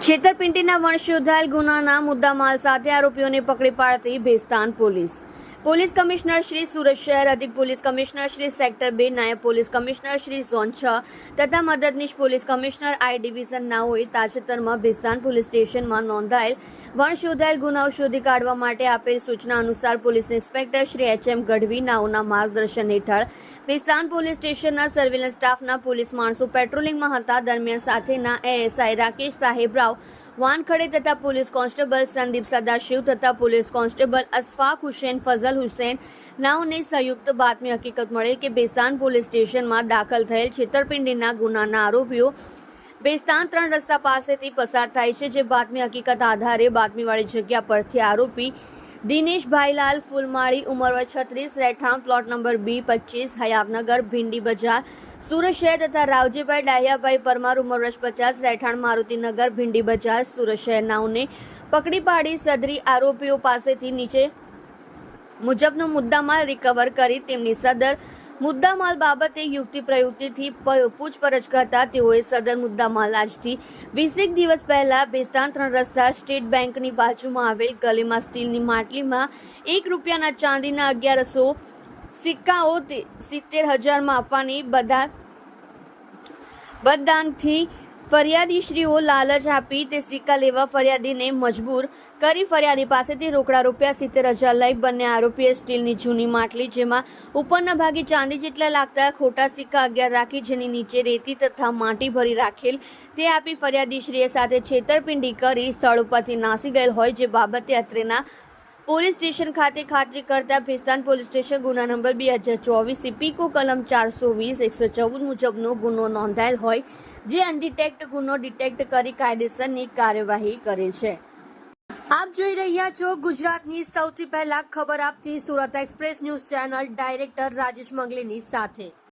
છેતરપિંડીના વંશોધાયેલ ગુનાના મુદ્દામાલ સાથે આરોપીઓને પકડી પાડતી ભેસ્તાન પોલીસ કમિશનર શ્રી સુરત શહેર, અધિક પોલીસ કમિશનર શ્રી સેક્ટર 2, નાયબ પોલીસ કમિશનર શ્રી ઝોન 6 તથા મદદનીશ પોલીસ કમિશનર આઈ ડિવિઝન નાઓએ તાજેતરમાં ભેસ્તાન પોલીસ સ્ટેશનમાં નોંધાયેલ વંશોધાયેલ ગુનાઓ શોધી કાઢવા માટે આપેલ સૂચના અનુસાર પોલીસ ઇન્સ્પેક્ટર શ્રી એચ.એમ. ગઢવી નાઓના માર્ગદર્શન હેઠળ ભેસ્તાન પોલીસ સ્ટેશનના સર્વેલન્સ સ્ટાફના પોલીસ માણસો પેટ્રોલિંગમાં હતા. દરમિયાન સાથેના એએસઆઈ રાકેશ સાહેબ રાવ વાનખડે તથા પોલીસ કોન્સ્ટેબલ સંદીપ સદાશિવ તથા પોલીસ કોન્સ્ટેબલ અશફાક હુસેન ફઝલ હુસેન નાઓને સંયુક્ત બાતમી હકીકત મળેલ કે ભેસ્તાન પોલીસ સ્ટેશનમાં દાખલ થયેલ છેતરપિંડીના ગુનાના આરોપીઓ ભેસ્તાન 3 રસ્તા પાસેથી પસાર થાય છે. જે બાતમી હકીકત આધારે બાતમીવાળી જગ્યા પરથી આરોપી દિનેશ ભાઈલાલ ફૂલમાળી, ઉંમર વર્ષ 36, રહેઠાણ પ્લોટ નંબર B25, હયાબનગર, ભીંડી બજાર, સુરત શહેર તથા રાવજીભાઈ ડાહિયાભાઈ પરમાર, ઉંમર વર્ષ 50, રહેઠાણ મારુતિનગર, ભીંડી બજાર, સુરત શહેર નાઓને પકડી પાડી સદરી આરોપીઓ પાસેથી નીચે મુજબનો મુદ્દામાલ રિકવર કરી તેમની સદર મુદ્દામાલ બાબતે યુક્તિ પ્રયુક્તિથી પૂછપરછ કરતા તેઓએ સદર મુદ્દામાલ આજથી 20 દિવસ પહેલા ભેસ્તાન 3 રસ્તા સ્ટેટ બેંકની બાજુમાં આવેલ ગલીમાં સ્ટીલની માટલીમાં ₹1 ચાંદીના 1100 સિક્કાઓ 70,000માં આપવાની બદાનથી ફરિયાદીશ્રીઓ લાલચ આપી તે સિક્કા લેવા ફરિયાદીને મજબૂર કરી ફરિયાદી પાસેથી રોકડા ₹70,000 લઈ બંને આરોપીએ સ્ટીલની જૂની માટલી જેમાં ઉપરના ભાગે ચાંદી જેટલા લાગતા ખોટા સિક્કા 11 રાખી જેની નીચે રેતી તથા માટી ભરી રાખેલ તે આપી ફરિયાદીશ્રીએ સાથે છેતરપિંડી કરી સ્થળ ઉપરથી નાસી ગયેલ હોય. જે બાબતે અત્રેના પોલીસ સ્ટેશન ખાતે ખાતરી કરતા ભેસ્તાન પોલીસ સ્ટેશન ગુના નંબર 2024 ઇપીકો કલમ 420 114 મુજબનો ગુનો નોંધાયેલ હોય જે અનડિટેક્ટ ગુનો ડિટેક્ટ કરી કાયદેસરની કાર્યવાહી કરે છે. આપ જોઈ રહ્યા છો ગુજરાતની સૌથી પહેલા ખબર આપતી Surat express news channel director Rajesh મંગલીની સાથે.